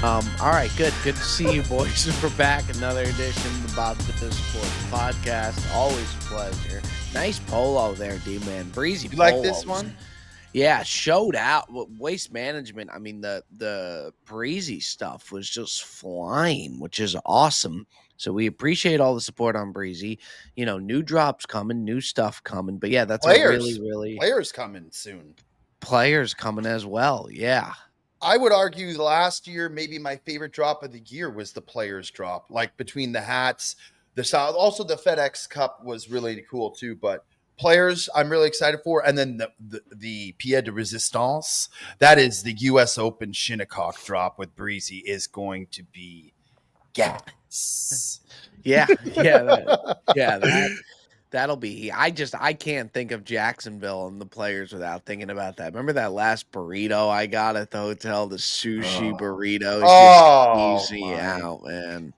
All right, good to see you, boys. We're back. Another edition of the Bob the Sports Podcast. Always a pleasure. Nice polo there, D-Man. Breezy You like this one? Yeah, showed out. Waste management. I mean, the Breezy stuff was just flying, which is awesome. So we appreciate all the support on Breezy. You know, new drops coming, new stuff coming. But yeah, that's Players. a really Players coming soon. Players coming as well. Yeah. I would argue last year, maybe my favorite drop of the year was the players drop, like between the hats, the South. Also, the FedEx Cup was really cool too. But players, I'm really excited for. And then the Pied de Resistance, that is the U.S. Open Shinnecock drop with Breezy, is going to be gas. Yeah. That'll be. I can't think of Jacksonville and the players without thinking about that. Remember that last burrito I got at the hotel, the sushi burrito? Just easy out, man.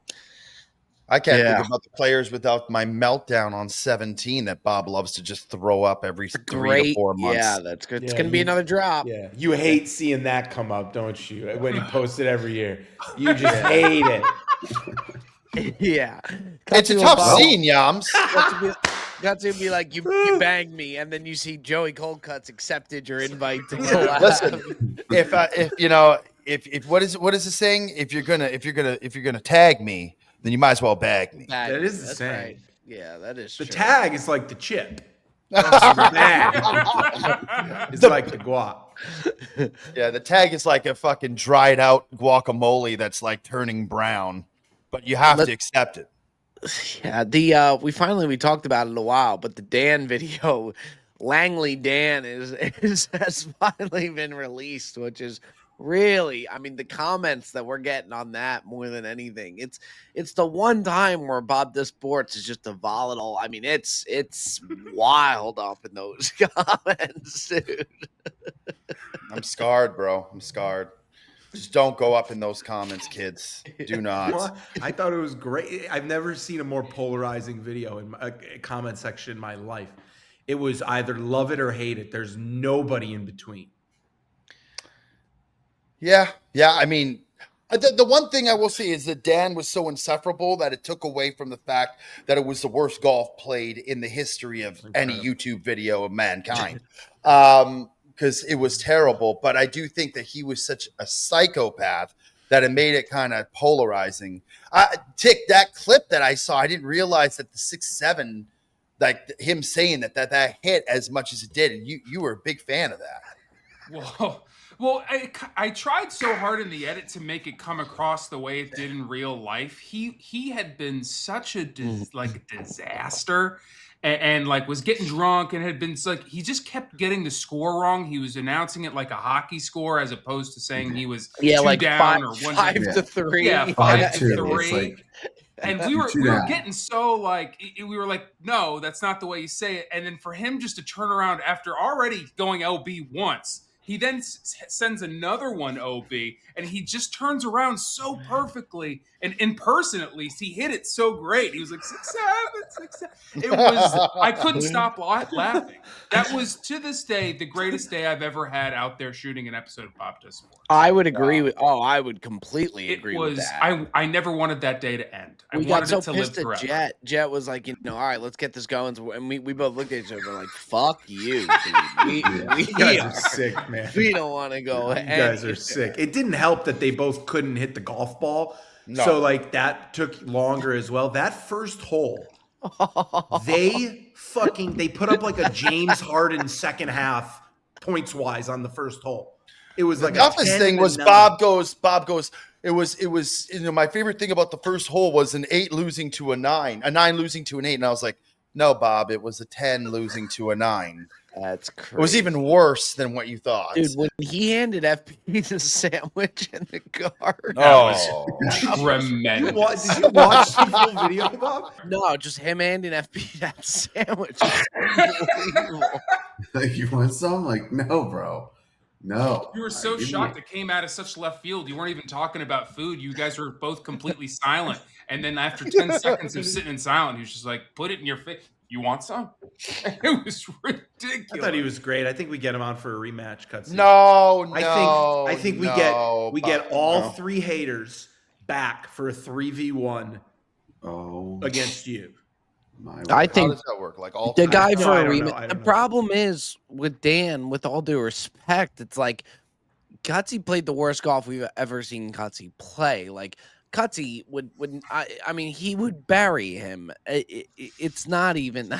I can't think about the players without my meltdown on 17 that Bob loves to just throw up every 3 to 4 months. Yeah, that's good. It's going to be another drop. Yeah, you hate seeing that come up, don't you? When he posts it every year. You just hate it. Yeah. It's a tough scene, Yams. Got to be like, you banged me, and then you see Joey Coldcut's accepted your invite to go. Listen, if what is the saying? If you're gonna tag me, then you might as well bag me. That is the saying. Right. Yeah, that is the true. tag is like the chip. The bag is like the guac. Yeah, the tag is like a fucking dried out guacamole that's like turning brown, but you have to accept it. Yeah, we talked about it in a while, but the Dan video, Langley Dan has finally been released, which is really, I mean, the comments that we're getting on that more than anything. It's the one time where Bob the Sports is just a volatile. I mean, it's wild up in those comments, dude. I'm scarred, bro. I'm scarred. Just don't go up in those comments, kids. Do not. Well, I thought it was great. I've never seen a more polarizing video in a comment section in my life. It was either love it or hate it. There's nobody in between. Yeah. I mean, the one thing I will say is that Dan was so insufferable that it took away from the fact that it was the worst golf played in the history of any YouTube video of mankind. Because it was terrible, but I do think that he was such a psychopath that it made it kind of polarizing. Tick, that clip that I saw, I didn't realize that the 6-7, like him saying that hit as much as it did. And you were a big fan of that. Well, I tried so hard in the edit to make it come across the way it did in real life. He had been such a disaster. And like was getting drunk and had been like he just kept getting the score wrong. He was announcing it like a hockey score as opposed to saying he was two like down or 5-3. Yeah, 5-3. Like, and we were getting so like we were like, no, that's not the way you say it. And then for him just to turn around after already going LB once, he then sends another one OB, and he just turns around so perfectly. And in person, at least, he hit it so great. He was like 6-7. It was. I couldn't stop laughing. That was to this day the greatest day I've ever had out there shooting an episode of Bob Does Sports. I would agree with. Oh, I would completely agree with that. I never wanted that day to end. I we wanted got so it to live pissed at forever. Jet was like, all right, let's get this going. And we both looked at each other like, fuck you, dude. You guys are sick, man. We don't want to go. You guys are sick. It didn't help that they both couldn't hit the golf ball. No. So like that took longer as well. That first hole, they put up like a James Harden second half points wise on the first hole. It was like the toughest thing was Bob goes. It was my favorite thing about the first hole was an 8 losing to a 9, a 9 losing to an 8, and I was like, no, Bob, it was a 10 losing to a 9. That's crazy. It was even worse than what you thought. Dude, when he handed FP the sandwich in the car. Tremendous. Did you watch the full video, Bob? No, just him handing FP that sandwich. Unbelievable. Like, you want some? Like, no, bro. No. You were so shocked it came out of such left field. You weren't even talking about food. You guys were both completely silent. And then after 10 seconds of sitting in silence, he was just like, put it in your face. You want some? It was ridiculous. I thought he was great. I think we get him on for a rematch, Cutsy. I think we get all 3 haters back for a 3v1 against you. I think how does that work? Like all the 3? guy No, for I a don't know. rematch. The problem is with Dan, with all due respect, it's like Cutsy played the worst golf we've ever seen Cutsy play. Like Cutsy would I mean he would bury him. It's not even.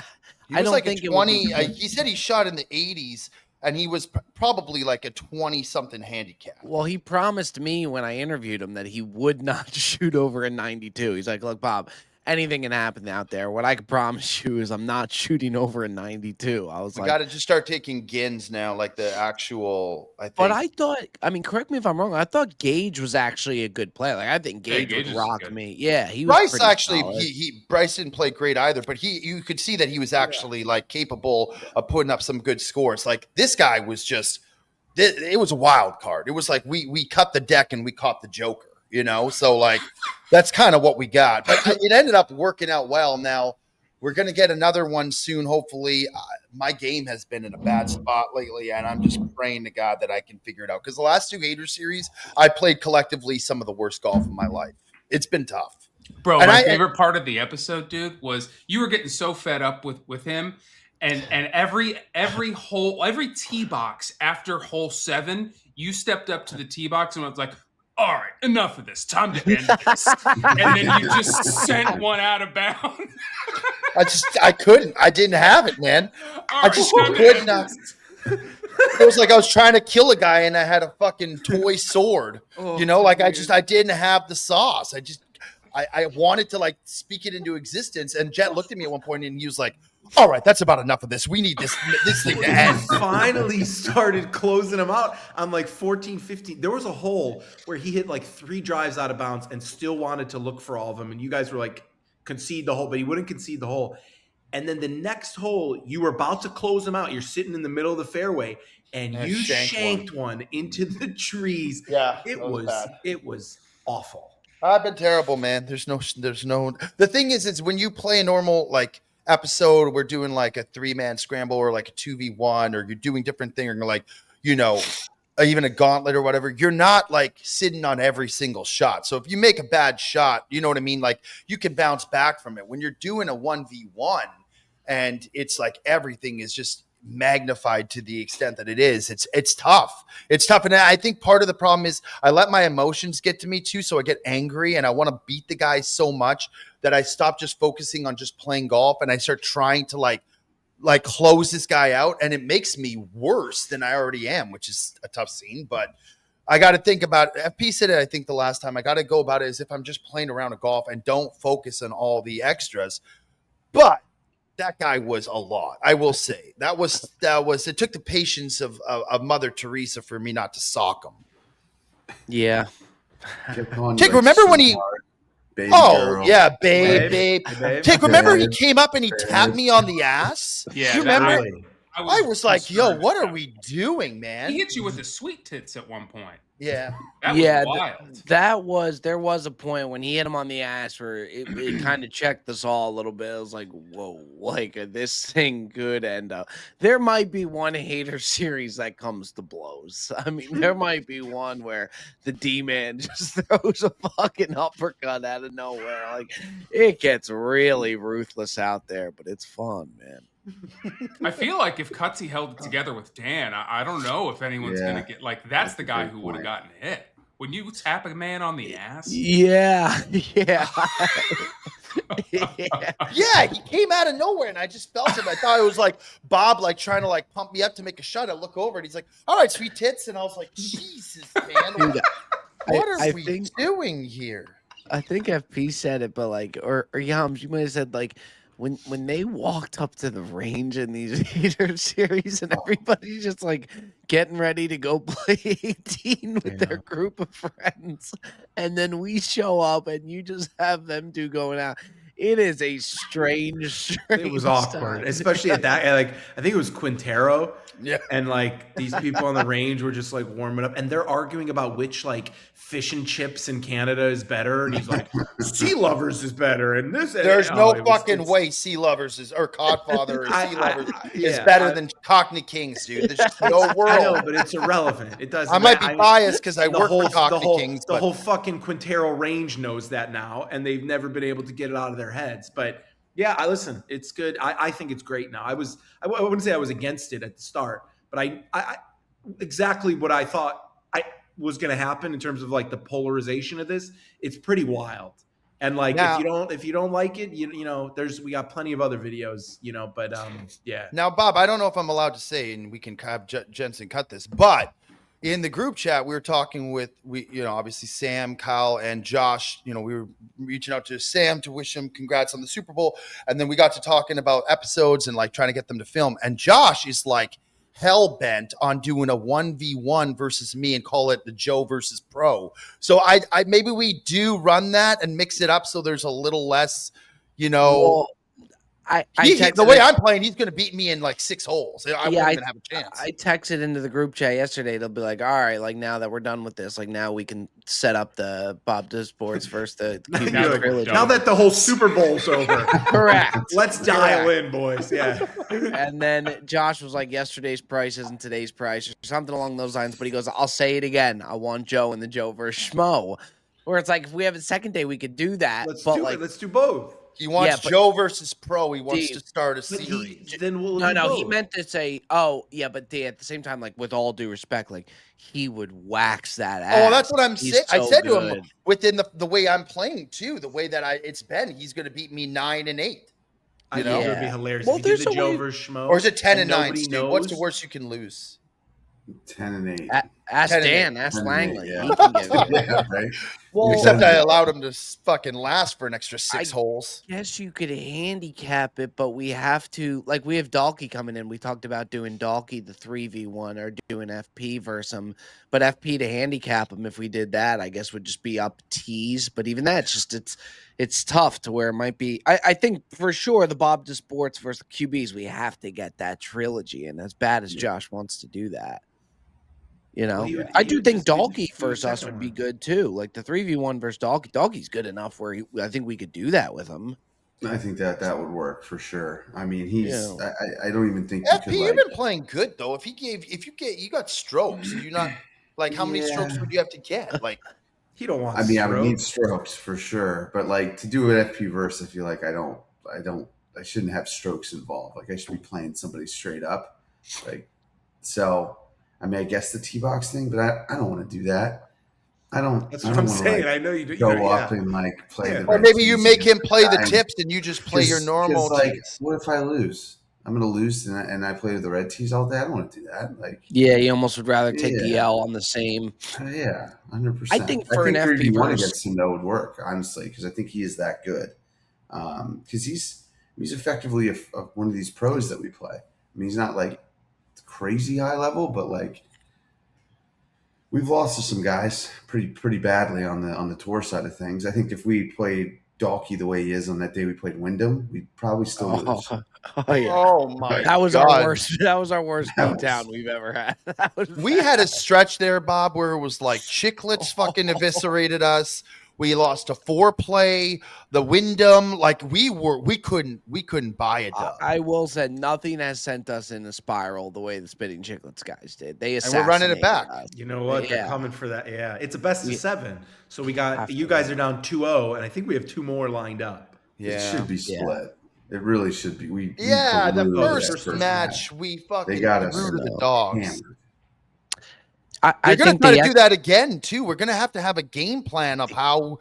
He I was don't like think a it would 20. be. He said he shot in the 80s, and he was probably like a 20-something handicap. Well, he promised me when I interviewed him that he would not shoot over a 92. He's like, look, Bob, anything can happen out there. What I can promise you is I'm not shooting over a 92. I was We like, got to just start taking Gins now, like the actual. I think. but I thought, I mean, correct me if I'm wrong. I thought Gage was actually a good player. Like, I think Gage Gage would is rock good. me. Yeah, he was Bryce pretty actually, solid. Bryce didn't play great either, but you could see that he was actually like capable of putting up some good scores. Like this guy was just, it was a wild card. It was like we cut the deck and we caught the Joker, So like that's kind of what we got. But it ended up working out well. Now we're gonna get another one soon, hopefully. My game has been in a bad spot lately, and I'm just praying to God that I can figure it out. Because the last 2 Hater series, I played collectively some of the worst golf in my life. It's been tough. Bro, And my favorite part of the episode, dude, was you were getting so fed up with him, and every tee box after hole 7, you stepped up to the tee box and was like, "All right, enough of this. Time to end this." And then you just sent one out of bounds. I couldn't. I didn't have it, man. I just could not. It was like I was trying to kill a guy and I had a fucking toy sword. I didn't have the sauce. I wanted to like speak it into existence. And Jet looked at me at one point and he was like, "All right, that's about enough of this. We need this thing to end." Finally started closing him out on like 14, 15. There was a hole where he hit like 3 drives out of bounds and still wanted to look for all of them. And you guys were like, concede the hole, but he wouldn't concede the hole. And then the next hole, you were about to close him out. You're sitting in the middle of the fairway, and you shanked one into the trees. Yeah, it was awful. I've been terrible, man. There's no. The thing is when you play a normal like episode, we're doing like a 3-man scramble or like a 2v1, or you're doing different thing, or you're like, even a gauntlet or whatever. You're not like sitting on every single shot. So if you make a bad shot, you know what I mean? Like you can bounce back from it. When you're doing a 1v1 and it's like everything is just magnified to the extent that it is, it's tough. It's tough. And I think part of the problem is I let my emotions get to me too. So I get angry and I want to beat the guy so much that I stop just focusing on just playing golf and I start trying to like close this guy out, and it makes me worse than I already am, which is a tough scene. But I got to think about it. FP said it, I think the last time. I got to go about it as if I'm just playing around a golf and don't focus on all the extras. But that guy was a lot. I will say that was it took the patience of Mother Teresa for me not to sock him. Yeah. Tick, remember when he baby girl. Yeah, babe. Tick, remember he came up and he tapped me on the ass? Yeah. You remember? I was like, yo, what are we doing, man? He hit you with the sweet tits at one point. Yeah. That was wild. There was a point when he hit him on the ass where it kind of checked us all a little bit. It was like, whoa, like this thing could end up. There might be one Hater series that comes to blows. I mean, there might be one where the D-man just throws a fucking uppercut out of nowhere. Like, it gets really ruthless out there, but it's fun, man. I feel like if Cutsy held it together with Dan, I don't know if anyone's going to get like that's the guy who would have gotten hit. When you tap a man on the ass, yeah. Yeah, he came out of nowhere and I just felt him. I thought it was like Bob like trying to like pump me up to make a shot. I look over and he's like, "All right, sweet tits," and I was like, "Jesus, man, what are we doing here?" I think FP said it, but like, or Yams, you might have said like, when they walked up to the range in these Hater series and everybody's just like getting ready to go play 18 with their group of friends, and then we show up and you just have them two going out. It is a strange it was awkward, time. Especially at that. Like I think it was Quintero Yeah. And like these people on the range were just like warming up, and they're arguing about which like fish and chips in Canada is better. And he's like, Sea Lovers is better, and this. There's oh, no it was- fucking way Sea Lovers is or Codfather or Sea Lovers is yeah, better than Cockney Kings, dude. There's just no I know, world. but it's irrelevant. It doesn't. I might be biased because I work for Cockney Kings, the but whole fucking Quintero range knows that now, and they've never been able to get it out of their heads. But yeah, I listen. It's good. I think it's great now. I wouldn't say I was against it at the start, but I exactly what I thought I was going to happen in terms of like the polarization of this. It's pretty wild. And like now, if you don't like it, you know, we got plenty of other videos, you know, but yeah. Now, Bob, I don't know if I'm allowed to say, and we can have Jensen cut this, but in the group chat, we were talking with obviously Sam, Kyle, and Josh. You know, we were reaching out to Sam to wish him congrats on the Super Bowl, and then we got to talking about episodes and like trying to get them to film. And Josh is like hell bent on doing a 1v1 versus me and call it the Joe versus Pro. So I maybe we do run that and mix it up so there's a little less, you know. Well, the way I'm playing, he's going to beat me in like 6 holes. I won't even have a chance. I texted into the group chat yesterday. They'll be like, all right, like now that we're done with this, like now we can set up the Bob Does Sports versus the QB trilogy. Now that the whole Super Bowl's over. Correct. Let's dial in, boys. Yeah. And then Josh was like, yesterday's price isn't today's price, or something along those lines. But he goes, I'll say it again. I want Joe in the Joe versus Schmo. Where it's like, if we have a second day, we could do that. Let's do both. He wants Joe versus Pro. He wants to start a series. Then we'll no. He meant to say, oh yeah, but at the same time, like with all due respect, like he would wax that ass. Oh, that's what I'm saying. So I said to him within the way I'm playing too, the way that it's been, he's going to beat me 9 and 8. You know, it would be hilarious. Well, if you did the Joe versus Schmo, or is it 10 and 9? Steve? What's the worst you can lose? 10 and 8. Ask Dan. Ask Langley. Yeah. He can give it. Yeah, right. Well, except I allowed him to fucking last for an extra 6 holes. Yes, you could handicap it, but we have to. Like, we have Dalkey coming in. We talked about doing Dalkey the 3v1 or doing FP versus him. But FP to handicap him, if we did that, I guess would just be up tees. But even that, it's tough to where it might be. I think for sure the Bob Does Sports versus the QBs, we have to get that trilogy. And as bad as Josh wants to do that. You know, I do think Dalkey versus us would be good too. Like the 3v1 versus Dalkey. Dalkey's good enough where I think we could do that with him. I think that would work for sure. I mean, he's. I don't even think. FP, you've been playing good though. You got strokes. You not like how many strokes would you have to get? Like he don't want. I mean, I would need strokes for sure, but like to do an FP verse, I feel like I shouldn't have strokes involved. Like I should be playing somebody straight up. Like so. I mean, I guess the T-box thing, but I don't want to do that. I don't. That's what I'm saying. I know you do. Go up and like play the. Or maybe you make him play the tips and you just play your normal. Like, what if I lose? I'm going to lose and I play with the red tees all day. I don't want to do that. Like, yeah, you almost would rather take the L on the same. Yeah, 100%. I think for an FP versus against him, that would work honestly because I think he is that good. Because he's effectively one of these pros that we play. I mean, he's not like crazy high level, but like we've lost to some guys pretty badly on the tour side of things. I think if we played Dalkey the way he is on that day we played Wyndham, we'd probably still lose. Oh my! That was our worst. That was our worst beatdown we've ever had. We had a stretch there, Bob, where it was like Chicklets fucking eviscerated us. We lost a 4-play, the Wyndham. Like we couldn't buy it. I will say nothing has sent us in a spiral the way the Spitting Chicklets guys did. They and we're running it back. Us. You know what? They're coming for that. Yeah, it's a best of 7. So we got you guys are down 2-0, and I think we have 2 more lined up. Yeah, it should be split. It really should be. The first match we fucking threw to the dogs. They're going to try to do that again too. We're going to have a game plan of how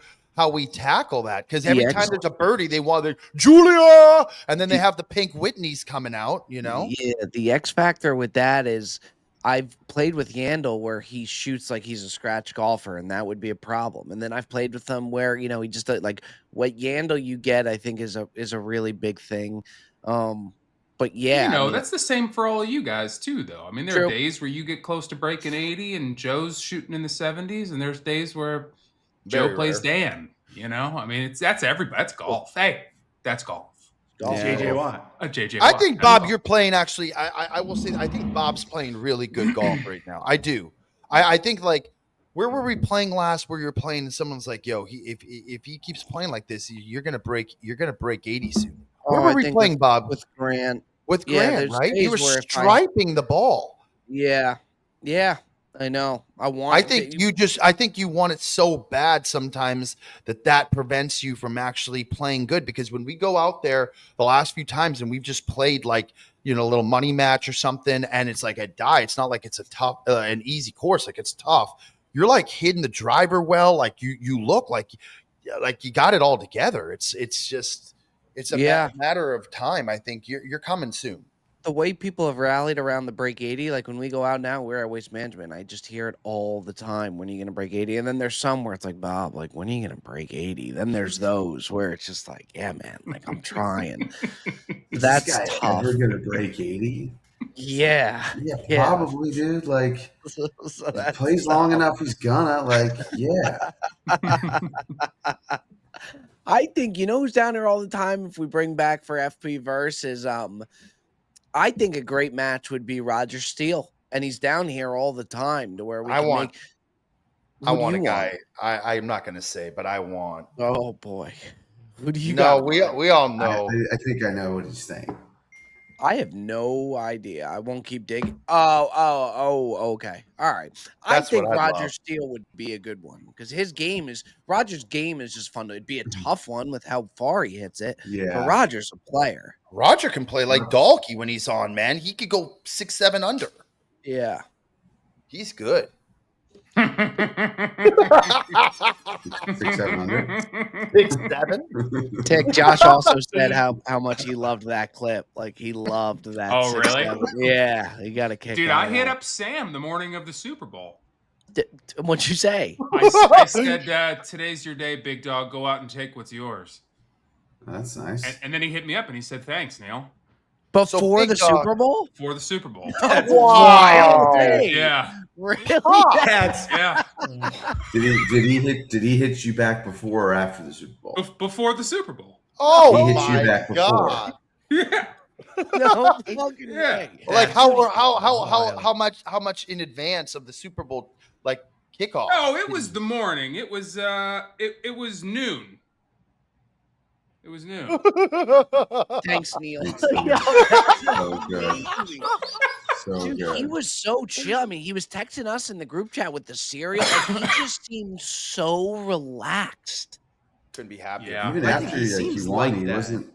we tackle that because every time there's a birdie, they want the Julia, and then they have the pink Whitneys coming out. You know, the X factor with that is I've played with Yandel where he shoots like he's a scratch golfer, and that would be a problem. And then I've played with him where he just like what Yandel you get, I think is a really big thing. But yeah, that's the same for all of you guys too, though. I mean, there are days where you get close to breaking 80 and Joe's shooting in the 70s, and there's days where Joe plays Dan. I mean, that's everybody. That's golf. Hey, that's golf. JJ Watt. JJ I Watt. think Bob, you're playing actually. I will say I think Bob's playing really good golf right now. I do. I think like where were we playing last? Where you're playing and someone's like, "Yo, if he keeps playing like this, you're gonna break 80 soon." Where were we playing, Bob? With Grant. With Yeah, Grant, there's right? days You were where if striping the ball. Yeah, I know. I think you want it so bad sometimes that prevents you from actually playing good, because when we go out there the last few times and we've just played like, a little money match or something, and it's like a die, it's not like it's a tough, an easy course. Like it's tough. You're like hitting the driver well. Like you look like you got it all together. It's a matter of time. I think you're coming soon. The way people have rallied around the break 80, like when we go out now, we're at Waste Management. I just hear it all the time. When are you going to break 80? And then there's some where it's like, Bob, like, when are you going to break 80? Then there's those where it's just like, yeah, man, like I'm trying. That's this guy tough. ever going to break 80? Yeah. Probably, dude. Like, so he plays long enough, he's gonna. Like, yeah. I think, who's down there all the time if we bring back for FP versus I think a great match would be Roger Steele, and he's down here all the time to where we I want a guy. I'm not going to say, but I want. Oh boy, who do you know? got? We all know. I think I know what he's saying. I have no idea. I won't keep digging. Oh, okay. All right. I think Roger Steele would be a good one because Roger's game is just fun. It'd be a tough one with how far he hits it. Yeah. But Roger's a player. Roger can play like Dalkey when he's on, man. He could go 6-7 under. Yeah. He's good. 6-7 under. 6-7. Tick. Josh also said how much he loved that clip. Like he loved that. Oh, really? Yeah, you got to kick. Dude, I hit up Sam the morning of the Super Bowl. What'd you say? I said, "Today's your day, big dog. Go out and take what's yours." That's nice. And then he hit me up and he said, "Thanks, Neil." Before the Super Bowl? For the Super Bowl. That's wild. Yeah. Really? Yeah. Did he hit you back before or after the Super Bowl? Before the Super Bowl. Oh, he hit you back God. before. Yeah. No fucking way. Like how much in advance of the Super Bowl like kickoff? No, it was the morning. It was it was noon. It was noon. Thanks, Neil. So good. So Dude, good. he was so chill. I mean, he was texting us in the group chat with the cereal. Like, he just seemed so relaxed. Couldn't be happier. Yeah. Even after he won, he wasn't.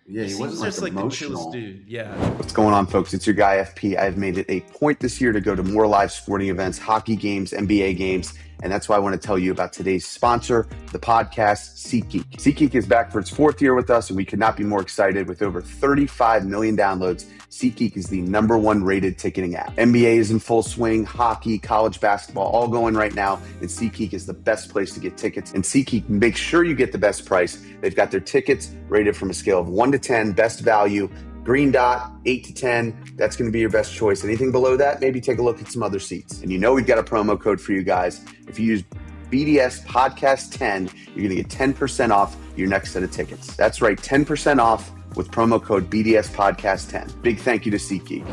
Yeah, he wasn't just like emotional. the chillest dude. Yeah. What's going on, folks? It's your guy FP. I've made it a point this year to go to more live sporting events, hockey games, NBA games, and that's why I want to tell you about today's sponsor, the podcast SeatGeek. SeatGeek is back for its 4th year with us, and we could not be more excited. With over 35 million downloads, SeatGeek is the #1 rated ticketing app. NBA is in full swing, hockey, college basketball, all going right now, and SeatGeek is the best place to get tickets. And SeatGeek makes sure you get the best price. They've got their tickets rated from a scale of 1 to 10, best value. Green dot, 8 to 10, that's going to be your best choice. Anything below that, maybe take a look at some other seats. And we've got a promo code for you guys. If you use BDS Podcast 10, you're going to get 10% off your next set of tickets. That's right, 10% off with promo code BDS Podcast 10. Big thank you to SeatGeek.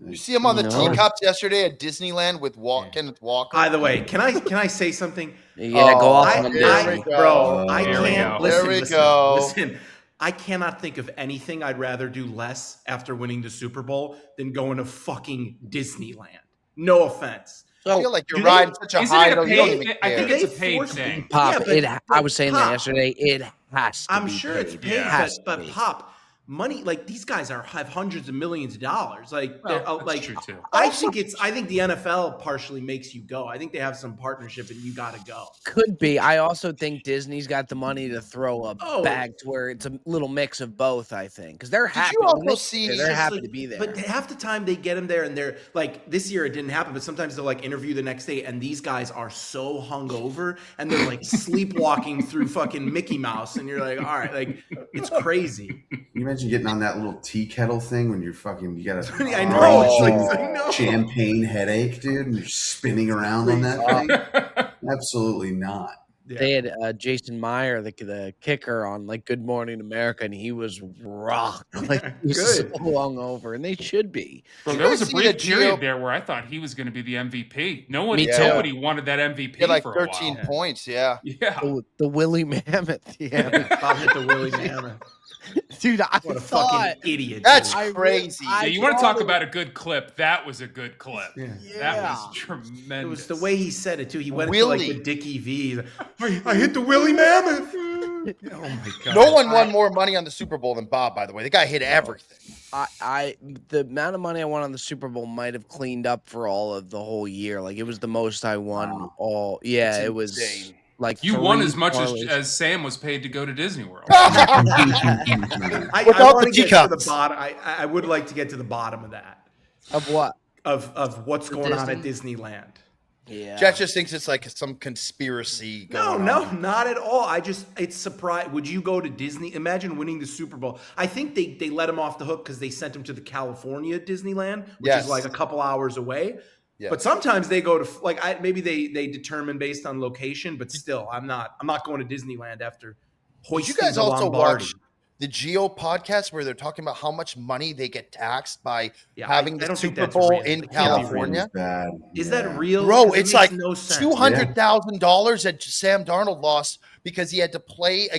You see him on the teacups yesterday at Disneyland with Kenneth Walker. By the way, can I say something? Yeah, go off on bro. I There we can't. go. Listen. I cannot think of anything I'd rather do less after winning the Super Bowl than going to fucking Disneyland. No offense. I feel like you're riding such a high. I think it's a paid thing. Pop, I was saying that yesterday. It has to I'm be sure paid. it's paid, but Pop, money, like these guys have hundreds of millions of dollars. Like, Well, like true too. I think the NFL partially makes you go. I think they have some partnership and you got to go. Could be. I also think Disney's got the money to throw a bag to where it's a little mix of both, I think. Because they're happy. They're happy to be there. But half the time they get them there and they're like, this year it didn't happen, but sometimes they'll like interview the next day and these guys are so hungover and they're like sleepwalking through fucking Mickey Mouse. And you're like, all right, like it's crazy. You imagine getting on that little tea kettle thing when you got a I know. champagne headache, dude, and you're spinning around on that thing? Absolutely not. They had Jason Meyer, the kicker, on like Good Morning America, and he was rocked. Like he was so hungover, and they should be. Bro, Did there you was a guys see brief the period Gio? there where I thought he was going to be the MVP. Me too. Nobody wanted that He MVP had like for 13 a while. points. Yeah. Yeah. The Willie Mammoth. Yeah. the Willie Mammoth. Dude, I What a thought fucking idiot. That's dude. crazy. Yeah, you want to talk about a good clip? That was a good clip. Yeah. That was tremendous. It was the way he said it too. He went Willie. into like the Dickie V. I hit the Willie Mammoth. Oh my god. No one won more money on the Super Bowl than Bob, by the way. The guy hit everything. The amount of money I won on the Super Bowl might have cleaned up for all of the whole year. Like it was the most I won all. Yeah, That's it was insane. like You won 3 as much parlays. as Sam was paid to go to Disney World. I Without want the to get to the teacups. bottom. I would like to get to the bottom of that. Of what? Of what's going on at Disney? Disneyland. Yeah. Jet just thinks it's like some conspiracy going No, on. not at all. It's surprised. Would you go to Disney? Imagine winning the Super Bowl. I think they let him off the hook because they sent him to the California Disneyland, which Yes. is like a couple hours away. Yeah. But sometimes they go to maybe they determine based on location, but still, I'm not going to Disneyland after Did you hoisting guys the also Lombardi. watch the Geo podcast where they're talking about how much money they get taxed by Yeah, having I the don't think Super that's Bowl real. in It can't be California? Bad. Is Yeah. that real? Bro, 'Cause it it's makes like no sense. $200,000 that Sam Darnold lost because he had to play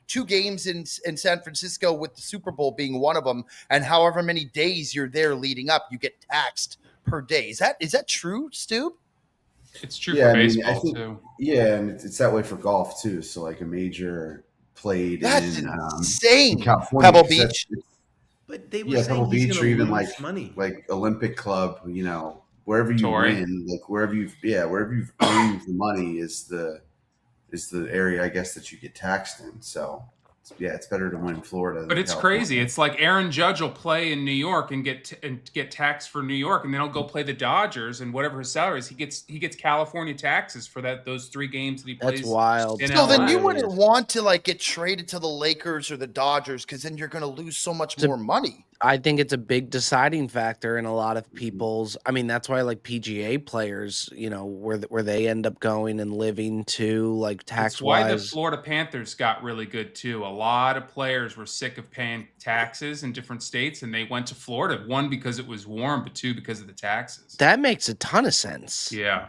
two games in San Francisco, with the Super Bowl being one of them. And however many days you're there leading up, you get taxed per day. Is that true, Stu? It's true Yeah, for I mean, baseball I think- too. Yeah, and it's that way for golf too. So like a major played That's in insane. California, Pebble 'cause that's- Beach. But they were Yeah, saying Pebble he's Beach, gonna or even lose money. like Olympic Club, wherever you Torrey. win, like wherever you've earned the money is the area, I guess, that you get taxed in. So it's better to win in Florida. But than it's California. crazy. It's like Aaron Judge will play in New York and get taxed for New York, and then he'll go play the Dodgers, and whatever his salary is, he gets California taxes for those 3 games that he plays. That's wild. in So then LA. you wouldn't want to like get traded to the Lakers or the Dodgers, because then you're going to lose so much more money. I think it's a big deciding factor in a lot of people's. I mean, that's why like PGA players, where they end up going and living too, like tax That's why the wise. Florida Panthers got really good too. A lot of players were sick of paying taxes in different states, and they went to Florida. 1, because it was warm, but 2, because of the taxes. That makes a ton of sense. Yeah.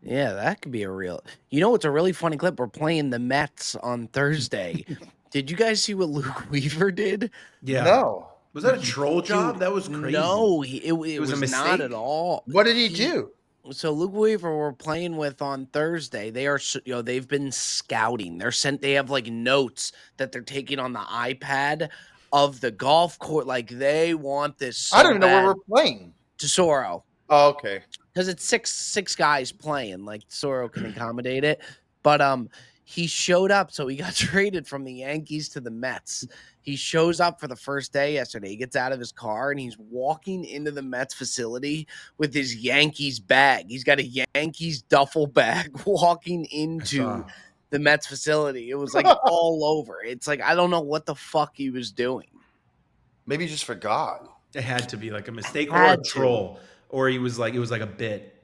Yeah, that could be a real. It's a really funny clip. We're playing the Mets on Thursday. Did you guys see what Luke Weaver did? Yeah. No. Was that a troll job? That was crazy. No, it was a not mistake? at all. What did he do? So Luke Weaver we're playing with on Thursday. They are, they've been scouting. They have like notes that they're taking on the iPad of the golf court. Like they want this. So I don't even know where bad. we're playing. Tesoro. Oh, okay. Because it's six guys playing. Like Tesoro can accommodate it. But he showed up, so he got traded from the Yankees to the Mets. He shows up for the first day yesterday. He gets out of his car and he's walking into the Mets facility with his Yankees bag. He's got a Yankees duffel bag walking into the Mets facility. It was like all over. It's like, I don't know what the fuck he was doing. Maybe he just forgot. It had to be like a mistake or Had a to. troll, or it was like a bit.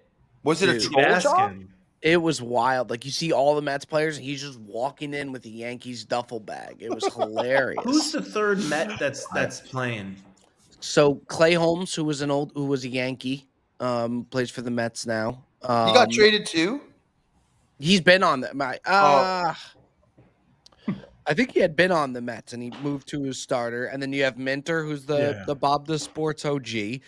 Was it a Dude, troll Ask job? him. It was wild. Like you see all the Mets players and he's just walking in with the Yankees duffel bag. It was hilarious. Who's the third Met that's playing? So Clay Holmes, who was a Yankee, plays for the Mets now. He got traded too? He's been on the I think he had been on the Mets and he moved to his starter. And then you have Minter, who's the Bob the Sports OG,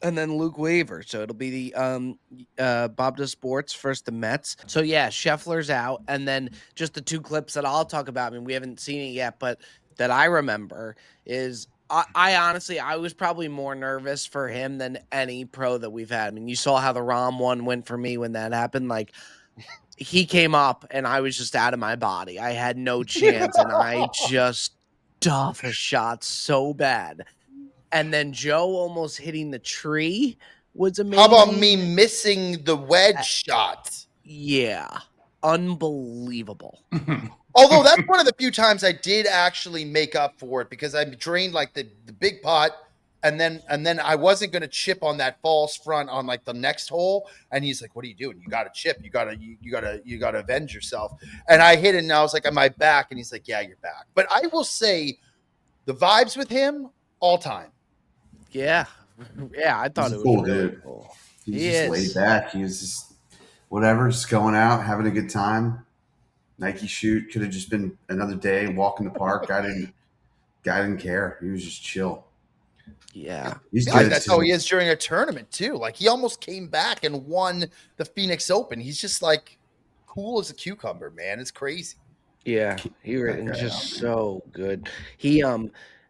and then Luke Weaver. So it'll be the Bob the Sports versus the Mets. So yeah, Scheffler's out, and then just the 2 clips that I'll talk about. I mean, we haven't seen it yet, but that I remember is I honestly was probably more nervous for him than any pro that we've had. I mean, you saw how the Rahm one went for me when that happened. Like he came up and I was just out of my body. I had no chance, and I just duff a shot so bad. And then Joe almost hitting the tree was amazing. How about me missing the wedge shot? Yeah. Unbelievable. Although that's one of the few times I did actually make up for it, because I drained like the big pot And then I wasn't going to chip on that false front on like the next hole. And he's like, "What are you doing? You got to chip. You got to avenge yourself." And I hit it, and I was like, "Am I back?" And he's like, "Yeah, you're back." But I will say, the vibes with him all time. Yeah, I thought He's it was cool, really dude. cool. He's just laid back. He was just whatever, just going out, having a good time. Nike shoot could have just been another day, walk in the park. Guy didn't care. He was just chill. Yeah, He's Like good that's too. how he is during a tournament too. Like he almost came back and won the Phoenix Open. He's just like cool as a cucumber, man. It's crazy. yeah, he That was guy just out, man. so good. He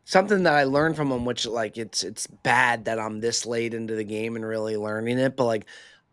something that I learned from him, which like it's bad that I'm this late into the game and really learning it, but like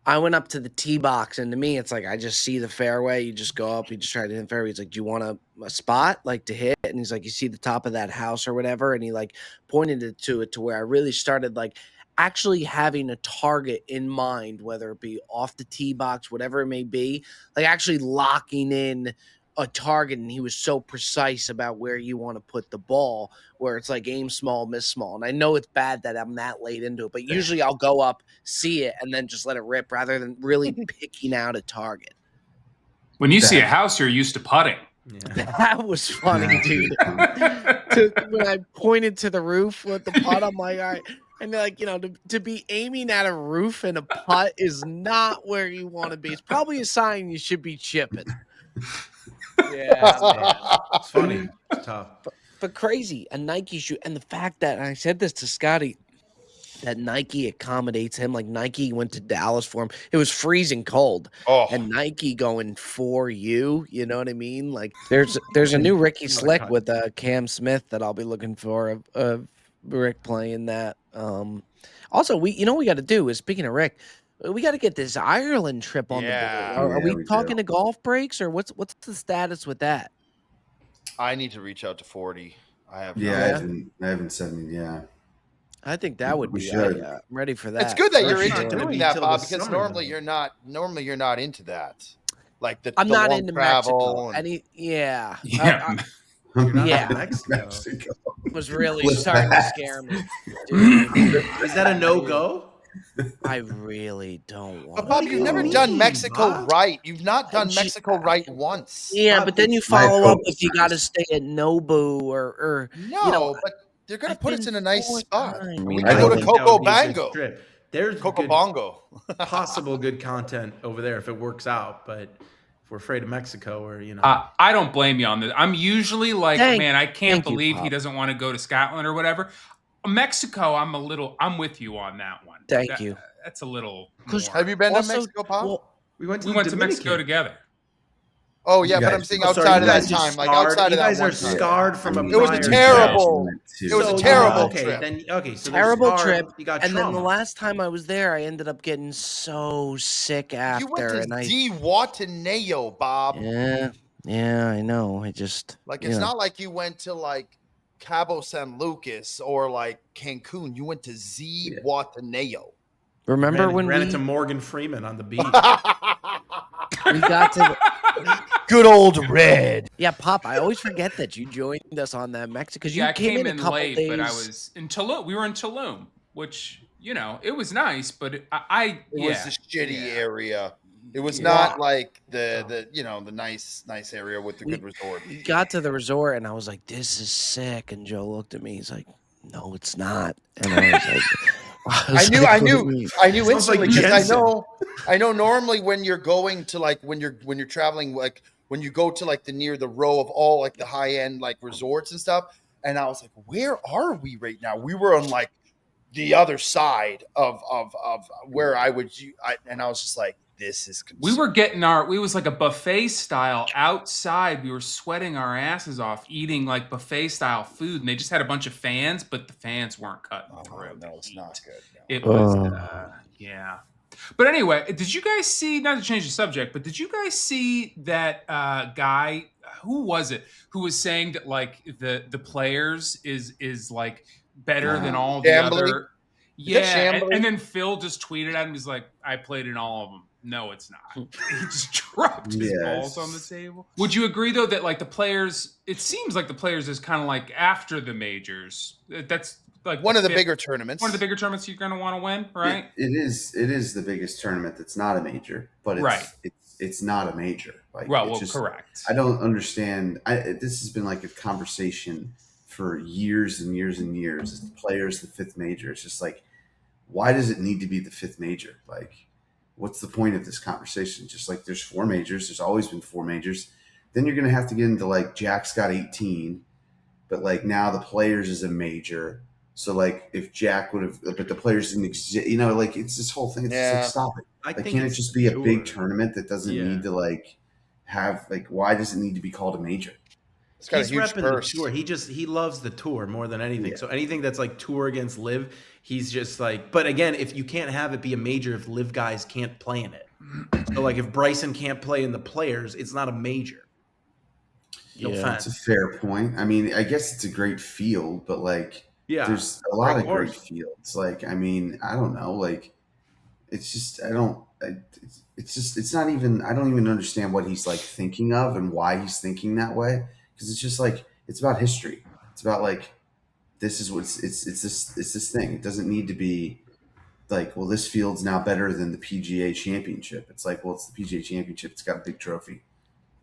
I went up to the tee box, and to me, it's like I just see the fairway. You just go up, you just try to hit the fairway. He's like, "Do you want a spot like to hit?" And he's like, "You see the top of that house or whatever?" And he like pointed it to where I really started like actually having a target in mind, whether it be off the tee box, whatever it may be, like actually locking in a target. And he was so precise about where you want to put the ball, where it's like aim small, miss small. And I know it's bad that I'm that late into it, but usually I'll go up, see it, and then just let it rip rather than really picking out a target. When you see a house, you're used to putting. Yeah. That was funny, dude. When I pointed to the roof with the putt, I'm like, all right. And they're like, to be aiming at a roof and a putt is not where you want to be. It's probably a sign you should be chipping. Yeah, man. It's funny. It's tough. But crazy, a Nike shoe. And the fact that, and I said this to Scotty, that Nike accommodates him. Like Nike went to Dallas for him. It was freezing cold. Oh, And Nike going for you. You know what I mean? Like there's a new Ricky Slick with Cam Smith that I'll be looking for of Rick playing that. Also, we got to do is, speaking of Rick, we got to get this Ireland trip on the Yeah. board. Are Yeah, we we talking do. to golf breaks, or what's the status with that? I need to reach out to 40. I have. Yeah, Yeah. I haven't said me. Yeah, I think that would We be. should. I'm ready for that. It's good that for you're sure. into gonna doing be that, till Bob, the because summer, normally though. you're not. Normally you're not into that. Like the I'm the not long into travel Mexico. Yeah. You're not Yeah. in Mexico. Was really Flip starting to that. scare me. Dude, Is that a no-go? I really don't want But Bob, to you've go. never mean, done Mexico Bob? right. You've not done ju- Mexico right once. Yeah, Bob, but then you it's- My follow up hope if is you got to nice. stay at Nobu or No, but they're gonna I've put us been in a nice 4 spot. times. We I can go don't to think that Coco would be a good Bango. trip. There's Coco good, Bongo. possible good content over there if it works out, but if we're afraid of Mexico or I don't blame you on this. I'm usually like, man, I can't thank you, believe he Pop. doesn't want to go to Scotland or whatever. Mexico, I'm with you on that one. Thank you. That's a little 'Cause more. Have you been Also, to Mexico, Pop? well, we went to We the went to Mexico Dominican. together. Oh yeah, You but guys- I'm saying Oh, sorry, outside you of that guys are time, like scarred. outside You of that guys one are time. scarred from a It was a prior terrible- trip. it was a So, terrible okay, trip. Then so they're terrible scarred. trip. You got And then the trauma. last time I was there, I ended up getting so sick after. You went to and I, D. Wataneo, Bob. yeah, I know. I just Like it's not like you went to like Cabo San Lucas or like Cancun. You went to Z. Wataneo. remember when ran we into Morgan Freeman on the beach. we got to Good old Red. yeah, Pop. I always forget that you joined us on that Mexico because Yeah, you I came in a couple late, days. but I was in Tulum. We were in Tulum, which it was nice, but It was the shitty area. It was not like the nice area with the good resort. We got to the resort and I was like, "This is sick." And Joe looked at me. He's like, "No, it's not." And I was like, I knew Sounds instantly like because Jensen. I know normally when you're going to like when you're traveling, like when you go to like near the row of all like the high end like resorts and stuff, and I was like, where are we right now? We were on like the other side of where I was just like, this is we were getting it was like a buffet style outside. We were sweating our asses off eating like buffet style food, and they just had a bunch of fans, but the fans weren't cutting through. No, it's not good. No. It was yeah. But anyway, did you guys see, not to change the subject, but did you guys see that guy, who was it, who was saying that like the players is like better than all the Chambly? other and then Phil just tweeted at him, he's like, I played in all of them. No, it's not. He just dropped his balls on the table. Would you agree though that like the players, it seems like the players is kind of like after the majors. That's like one of the fifth- bigger tournaments. One of the bigger tournaments you're going to want to win, right? It is the biggest tournament that's not a major, but it's not a major. Like, Well, it's just, correct. I don't understand. This has been like a conversation for years and years and years. As the players, the fifth major. It's just like, why does it need to be the fifth major? Like, what's the point of this conversation? Just like there's 4 majors. There's always been 4 majors. Then you're going to have to get into like Jack's got 18, but like now the players is a major. So like if Jack would have, but the players didn't exist, you know, like it's this whole thing. It's just like, stop it. Like, can't it just be a big tournament that doesn't need to like have like, why does it need to be called a major? It's got a huge purse. The tour. He loves the tour more than anything. Yeah. So anything that's like tour against live, he's just like, but again, if you can't have it be a major, if live guys can't play in it. So like if Bryson can't play in the players, it's not a major. No offense. That's a fair point. I mean, I guess it's a great field, but like, there's a lot of great fields. Like, I mean, I don't know. Like, it's just, it's not even, I don't even understand what he's like thinking of and why he's thinking that way. Cause it's just like, it's about history. It's about like, this is what's, it's this thing. It doesn't need to be like, well, this field's now better than the PGA Championship. It's like, well, it's the PGA Championship. It's got a big trophy.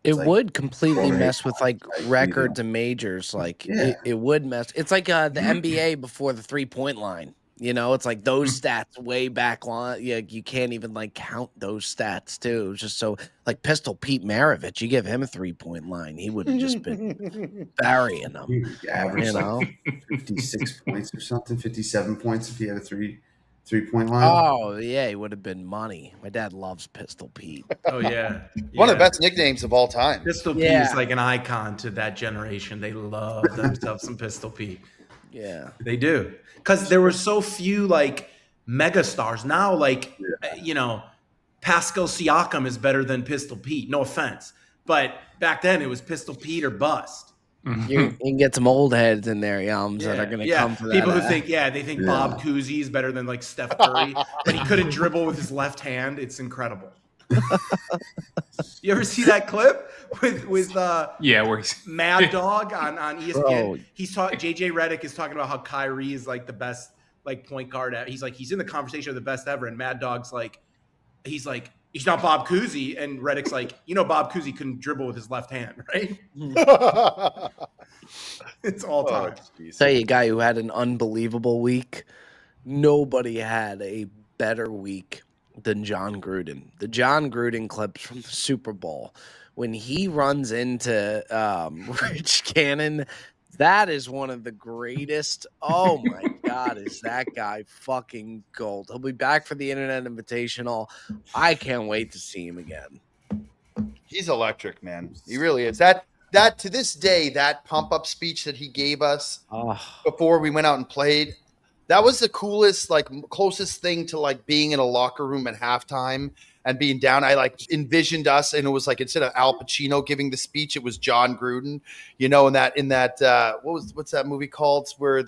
It would completely mess with like records and majors. Like it would mess. It's like the NBA before the 3-point line. You know, it's like those stats way back line. Yeah, you can't even like count those stats too. It's just so like Pistol Pete Maravich, you give him a 3-point line, he would have just been burying them. Average, 56 points or something, 57 points if he had a 3-point line. Oh yeah, he would have been money. My dad loves Pistol Pete. Oh yeah, one of the best nicknames of all time. Pistol Pete is like an icon to that generation. They love themselves some Pistol Pete. Yeah, they do, because there were so few like mega stars. Now, like you know, Pascal Siakam is better than Pistol Pete. No offense, but back then it was Pistol Pete or bust. You can get some old heads in there, Yums, that are going to come for that. People who think, they think Bob Cousy is better than like Steph Curry, but he couldn't dribble with his left hand. It's incredible. You ever see that clip with where he's Mad Dog on ESPN? Bro. He's talking. JJ Redick is talking about how Kyrie is like the best like point guard. He's like he's in the conversation of the best ever, and Mad Dog's like he's not Bob Cousy, and Redick's like, you know, Bob Cousy couldn't dribble with his left hand, right? It's all time. Tell you, a guy who had an unbelievable week. Nobody had a better week than John Gruden. The John Gruden clips from the Super Bowl when he runs into Rich Gannon. That is one of the greatest. Oh my God, is that guy fucking gold? He'll be back for the Internet Invitational. I can't wait to see him again. He's electric, man. He really is. That to this day, that pump up speech that he gave us before we went out and played, that was the coolest, like closest thing to like being in a locker room at halftime and being down. I like envisioned us, and it was like instead of Al Pacino giving the speech, it was John Gruden. You know, in that what's that movie called? Where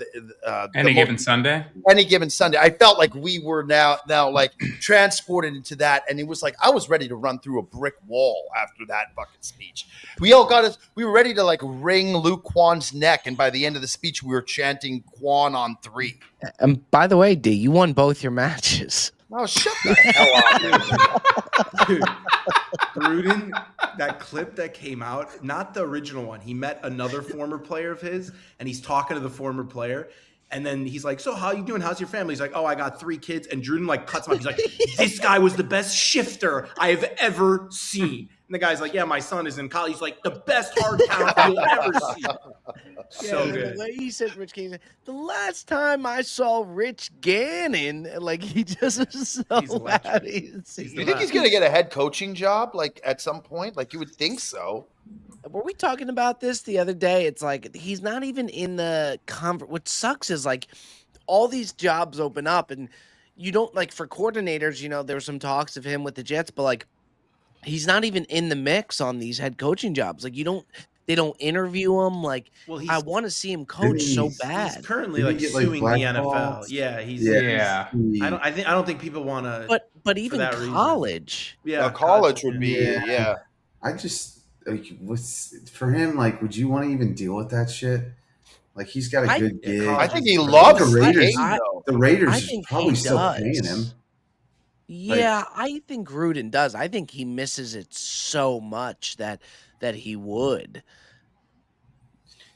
Any Given Sunday. Any Given Sunday. I felt like we were now like transported into that, and it was like I was ready to run through a brick wall after that fucking speech. We were ready to like wring Luke Kwan's neck, and by the end of the speech, we were chanting Kwan on 3. And by the way, D, you won both your matches. Oh, shut the hell up. Dude, Gruden, that clip that came out, not the original one. He met another former player of his, and he's talking to the former player. And then he's like, so how you doing? How's your family? He's like, oh, I got 3 kids. And Gruden like cuts him off. He's like, this guy was the best shifter I have ever seen. And the guy's like, yeah, my son is in college. He's like, the best hard count you'll ever see. So good. The way he said Rich Gannon, the last time I saw Rich Gannon, like he just was so happy. You think he's going to get a head coaching job like at some point? Like you would think so. Were we talking about this the other day? It's like he's not even in the what sucks is like all these jobs open up and you don't like for coordinators, you know, there were some talks of him with the Jets, but like he's not even in the mix on these head coaching jobs. Like they don't interview him. Like I want to see him coach so bad. He's currently like suing the NFL. Yeah, he's I don't think people want to. But even college. Reason. Yeah, college would be I just like what's for him. Like, would you want to even deal with that shit? Like he's got a good gig. I think he loves the Raiders. The Raiders I is think probably he still does. paying him. Yeah, I think Gruden does. I think he misses it so much that he would.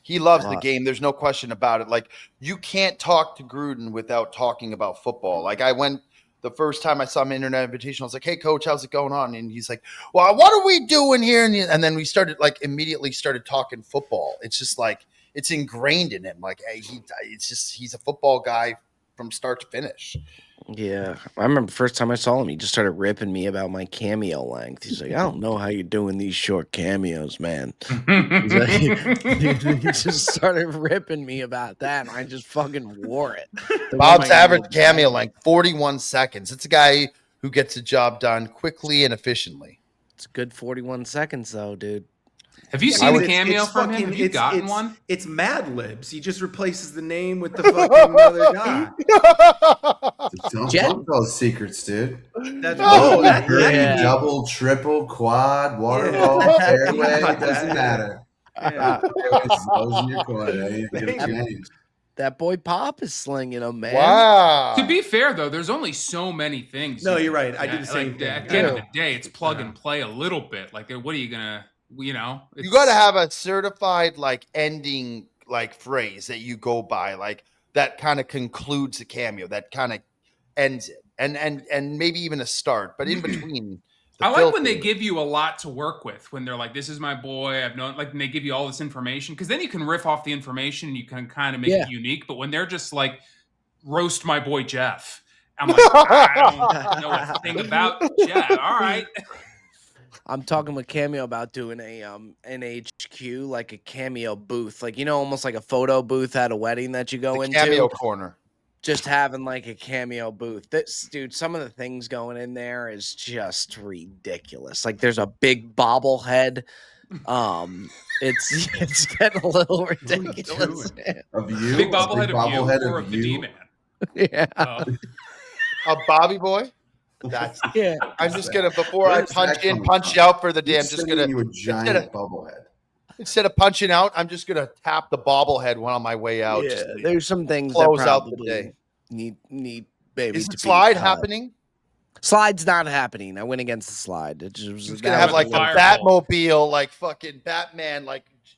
He loves the game. There's no question about it. Like, you can't talk to Gruden without talking about football. Like, I went the first time I saw him Internet Invitation, I was like, "Hey, coach, how's it going on?" And he's like, "Well, what are we doing here?" And then we started immediately started talking football. It's just like it's ingrained in him. Like, hey, he's a football guy from start to finish. Yeah, I remember the first time I saw him, he just started ripping me about my cameo length. He's like, "I don't know how you're doing these short cameos, man." He's like, he just started ripping me about that, and I just fucking wore it. Bob's average cameo length 41 seconds. It's a guy who gets the job done quickly and efficiently. It's a good 41 seconds, though, dude. Have you seen a cameo from him? Have you gotten one? It's Mad Libs. He just replaces the name with the fucking other guy. Don't tell his secrets, dude. That's double, triple, quad, waterfall, fairway. It doesn't matter. That boy Pop is slinging them, man. Wow. To be fair, though, there's only so many things. No, you're right. I do the same thing. At the end of the day, it's plug and play a little bit. Like, what are you gonna? You got to have a certified ending phrase that you go by, that kind of concludes the cameo, that kind of ends it, and maybe even a start, but in between. I like when they give you a lot to work with. When they're like, "This is my boy," I've known. Like, when they give you all this information, because then you can riff off the information and you can kind of make it unique. But when they're just like, "Roast my boy Jeff," I'm like, I don't know a thing about Jeff. All right. I'm talking with Cameo about doing a NHQ, like a cameo booth, almost like a photo booth at a wedding that you go into. Cameo corner. Just having like a cameo booth. This dude, some of the things going in there is just ridiculous. Like there's a big bobblehead. It's getting a little ridiculous. Of you, big bobblehead of you or of the D-Man. Yeah, a Bobby boy. That's I'm just gonna before I punch out for the day. I'm just gonna you a giant bobblehead. Instead of punching out, I'm just gonna tap the bobblehead when on my way out. Yeah, there's some things close that out the day. Need baby. Is the slide happening? Slide's not happening. I went against the slide. It's gonna have like a Batmobile, like fucking Batman,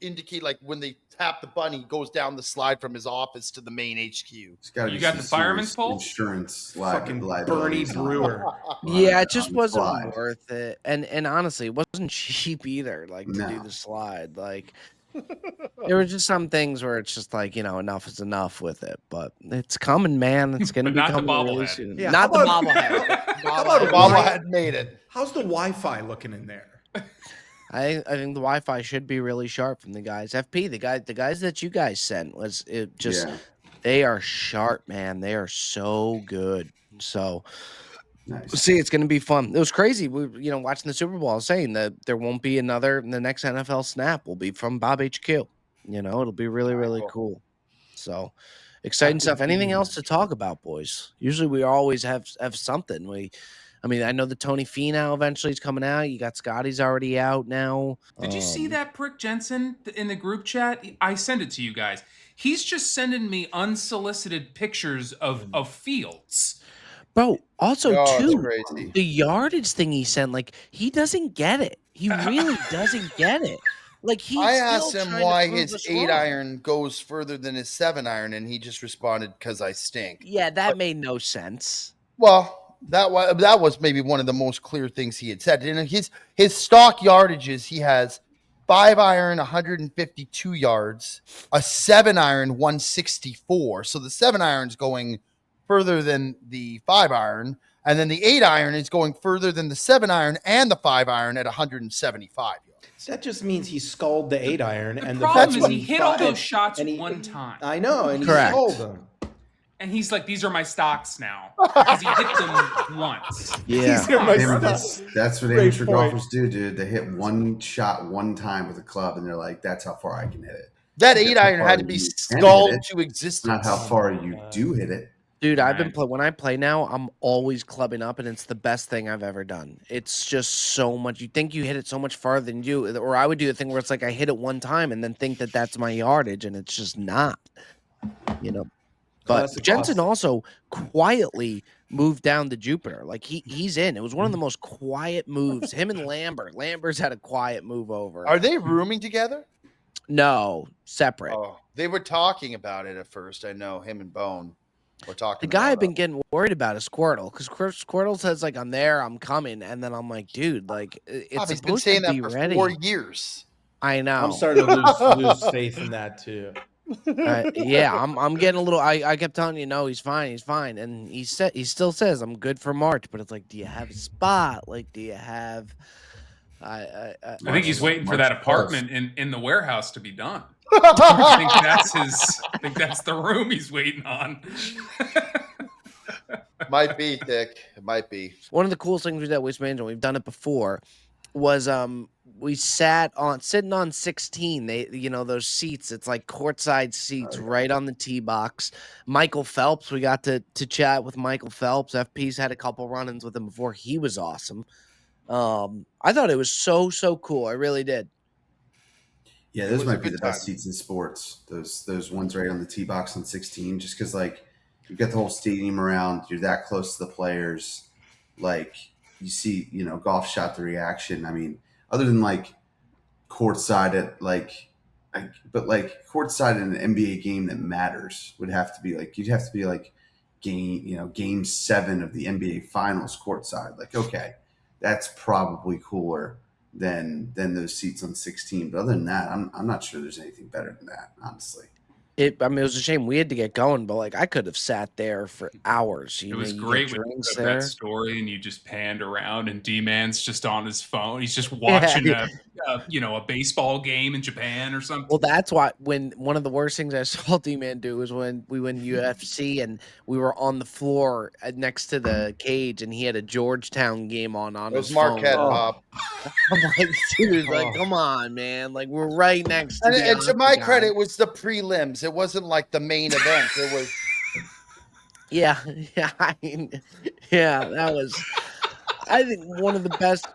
indicate when they tap the bunny, goes down the slide from his office to the main HQ. You got the fireman's pole? Insurance, fucking Bernie Brewer. Yeah, it just wasn't worth it, and honestly, it wasn't cheap either. To do the slide, there were just some things where it's just enough is enough with it. But it's coming, man. It's gonna be coming really soon. Yeah, not the bobblehead. How about the bobblehead made it? How's the Wi-Fi looking in there? I think the Wi-Fi should be really sharp from the guys. FP, the guys that you guys sent they are sharp, man. They are so good. So nice. See, it's going to be fun. It was crazy. We, watching the Super Bowl, saying that there won't be the next NFL snap will be from Bob HQ. It'll be really, really cool. So exciting stuff. Anything else to talk about, boys? Usually we always have something. I know the Tony Finau eventually is coming out. You got Scotty's already out now. Did you see that prick Jensen in the group chat? I sent it to you guys. He's just sending me unsolicited pictures of fields. Bro, also too, crazy. The yardage thing he sent, he doesn't get it. He really doesn't get it. I asked him why his 8-iron goes further than his 7-iron, and he just responded, "Because I stink." Yeah, that made no sense. Well, that was maybe one of the most clear things he had said. And his stock yardages, he has 5-iron 152 yards, a 7-iron 164. So the 7-iron's going further than the 5-iron, and then the 8-iron is going further than the 7-iron and the 5-iron at 175 yards. That just means he sculled the 8-iron. The problem is he hit all those shots one time. I know, and Correct. He sculled them. And he's like, "These are my stocks now," because he hit them once. Yeah, These are my stocks. That's what amateur golfers do, dude. They hit one shot one time with a club, and they're like, "That's how far I can hit it." That 8-iron had to be sculled to existence. Not how far you do hit it. Dude, I've been Right. when I play now, I'm always clubbing up, and it's the best thing I've ever done. It's just so much. You think you hit it so much farther than you, or I would do a thing where it's like I hit it one time and then think that that's my yardage, and it's just not. You know. But Classic Jensen Austin. also quietly moved down to Jupiter. Like he's in. It was one of the most quiet moves. Him and Lambert. Lambert's had a quiet move over. Are they rooming together? No, separate. Oh, they were talking about it at first. I know him and Bone were The talking guy about I've been getting worried about is Squirtle, because Squirtle says like I'm there, I'm coming, and then I'm like, dude, like it's He's been supposed to saying that be for ready. 4 years. I know. I'm starting to lose faith in that too. Yeah, I'm getting a little. I kept telling you, no, he's fine, and he still says I'm good for March, but it's like, do you have a spot? Like, do you have? I think he's waiting for that apartment in the warehouse to be done. I think that's the room he's waiting on. Might be, Dick. It might be. One of the coolest things we did at Waste Management, we've done it before, was we sitting on 16. They, those seats, it's like courtside seats right on the tee box. Michael Phelps, we got to chat with Michael Phelps. FP's had a couple run-ins with him before. He was awesome. I thought it was so cool. I really did. Yeah, those might be the best seats in sports. Those ones right on the tee box on 16, just because like you've got the whole stadium around, you're that close to the players. Like you see, golf shot the reaction. I mean, other than like courtside at but like courtside in an NBA game that matters would have to be like you'd have to be like game 7 of the NBA Finals courtside. Like, okay, that's probably cooler than those seats on 16. But other than that, I'm not sure there's anything better than that, honestly. It was a shame we had to get going, but like I could have sat there for hours. It was great when you put that story and you just panned around and D-Man's just on his phone. He's just watching a baseball game in Japan or something. Well, that's why one of the worst things I saw D-Man do was when we went UFC and we were on the floor next to the cage and he had a Georgetown game on his phone. Marquette, Bob. I'm like, dude, like, come on, man. Like, we're right next to and to my credit, it was the prelims. It wasn't like the main event. It was. Yeah. I mean, that was, I think, one of the best.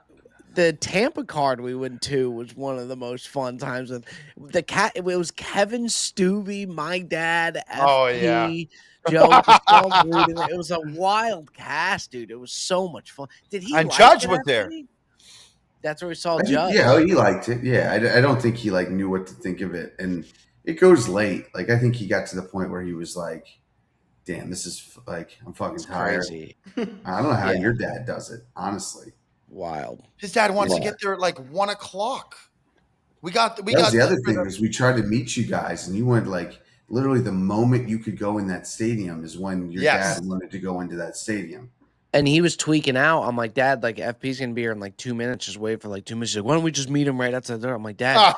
The Tampa card we went to was one of the most fun times with the cat. It was Kevin Stubbe, my dad, FP, Joe, Gruden. It was a wild cast, dude. It was so much fun. Did he? And Judge was there. That's where we saw Judge. Yeah, he liked it. Yeah, I don't think he like knew what to think of it, and it goes late. Like I think he got to the point where he was like, "Damn, this is like I'm fucking tired." Crazy. I don't know how your dad does it, honestly. Wild. His dad wants to get there at like 1 o'clock. We got the other thing is we tried to meet you guys, and you went like literally the moment you could go in that stadium is when your dad wanted to go into that stadium. And he was tweaking out. I'm like, Dad, like FP's gonna be here in like 2 minutes. Just wait for like 2 minutes. He's like, why don't we just meet him right outside the door? I'm like, Dad,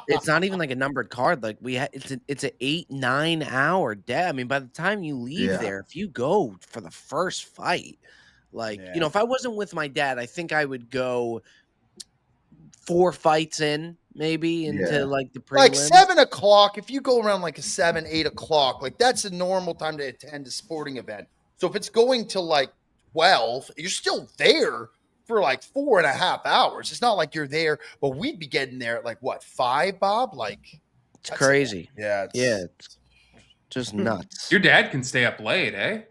it's not even like a numbered card. Like it's an 8-9 hour day. I mean, by the time you leave there, if you go for the first fight, like if I wasn't with my dad, I think I would go 4 fights in maybe into like the prelims. Like 7 o'clock. If you go around like a 7, 8 o'clock, like that's a normal time to attend a sporting event. So if it's going to like 12, you're still there for like 4.5 hours. It's not like you're there, but we'd be getting there at like what, 5, Bob? Like it's crazy. It's just nuts. Your dad can stay up late, eh?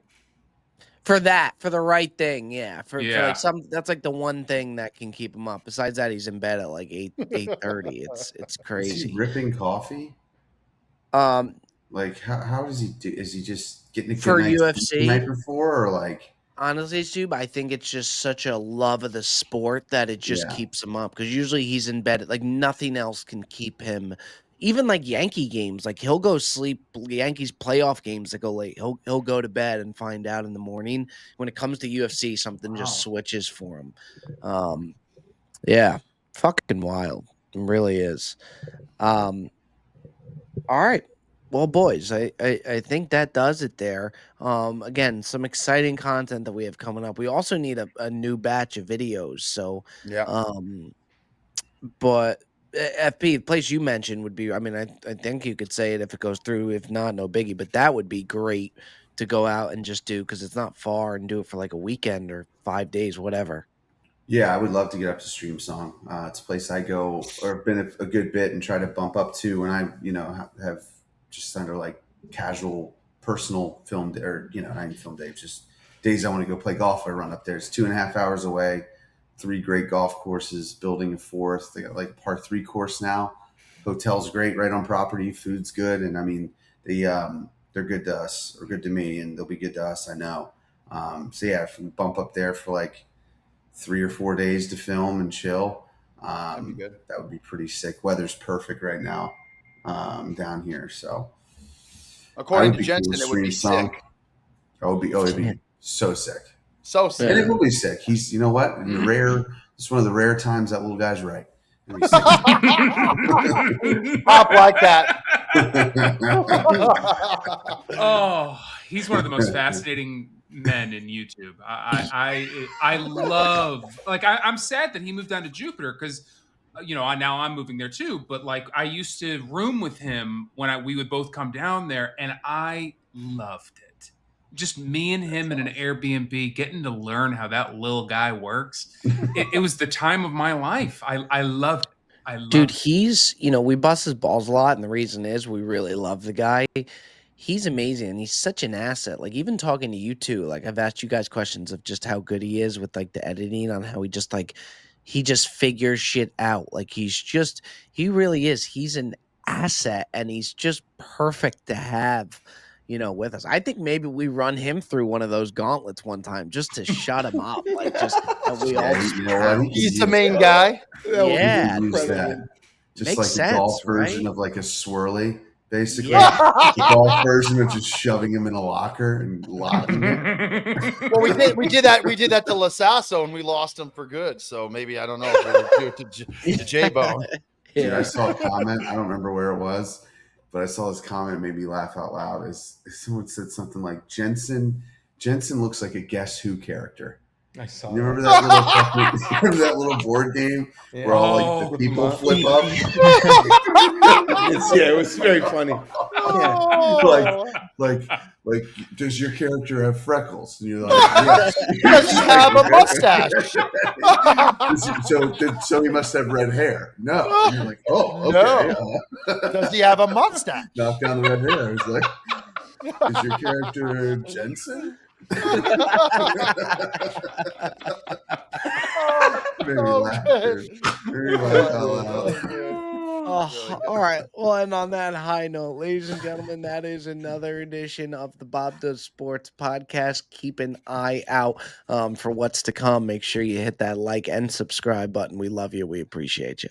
For the right thing, for like that's like the one thing that can keep him up. Besides that, he's in bed at like 8:30. It's crazy. Is he ripping coffee? Like how does he do? Is he just getting a for UFC the night before, or like? Honestly, Stu, I think it's just such a love of the sport that it just keeps him up. Because usually he's in bed, like nothing else can keep him. Even like Yankee games, like he'll go sleep. Yankees playoff games that go late, he'll go to bed and find out in the morning. When it comes to UFC, something just switches for him. Fucking wild. It really is. All right. Well, boys, I think that does it there. Again, some exciting content that we have coming up. We also need a new batch of videos. So, but FP, the place you mentioned would be, I mean, I think you could say it if it goes through. If not, no biggie. But that would be great to go out and just do, because it's not far, and do it for like a weekend or 5 days, whatever. Yeah, I would love to get up to Stream Song. It's a place I go or been a good bit and try to bump up to when I, have just under like casual personal film day, or, not even film days, just days I want to go play golf. I run up there. It's 2.5 hours away, 3 great golf courses, building a 4th. They got like a par 3 course now. Hotel's great right on property. Food's good. And I mean, they're good to us, or good to me, and they'll be good to us, I know. So yeah, if we bump up there for like 3 or 4 days to film and chill, That'd be good. that would be pretty sick. Weather's perfect right now down here, so According to Jensen, it would be sick. It'd be so sick. So sick. And it will be sick. He's, you know what? It's one of the rare times that little guy's right. Pop like that. Oh, he's one of the most fascinating men in YouTube. I love, like, I'm sad that he moved down to Jupiter, because now I'm moving there too. But like, I used to room with him when we would both come down there, and I loved it. Just me and him in an Airbnb, getting to learn how that little guy works. It was the time of my life. I love it. Dude, he's, we bust his balls a lot, and the reason is we really love the guy. He's amazing, and he's such an asset. Like, even talking to you two, like, I've asked you guys questions of just how good he is with like the editing, on how he just figures shit out. Like, he really is. He's an asset, and he's just perfect to have, with us. I think maybe we run him through one of those gauntlets one time just to shut him up. Like, just that we all. He's the main guy. Yeah, use that. Just Makes like sense, the golf version right? of like a swirly, basically. Yeah. The golf version of just shoving him in a locker and locking him. Well, we did that to Lasasso, and we lost him for good. So maybe, I don't know, if we'll do it to J-Bone. Dude, I saw a comment. I don't remember where it was, but I saw this comment, made me laugh out loud. Is someone said something like, Jensen looks like a Guess Who character. I saw. You remember that little board game where all like the people flip up? It was very funny. Like, does your character have freckles? And you're like, yes. Does he have a mustache? So he must have red hair. No. And you're like, oh, okay. No. Does he have a mustache? Knock down the red hair. It's like, is your character Jensen? Maybe laugh, dude. Maybe laugh out loud. All right. Well, and on that high note, ladies and gentlemen, that is another edition of the Bob Does Sports podcast. Keep an eye out for what's to come. Make sure you hit that like and subscribe button. We love you. We appreciate you.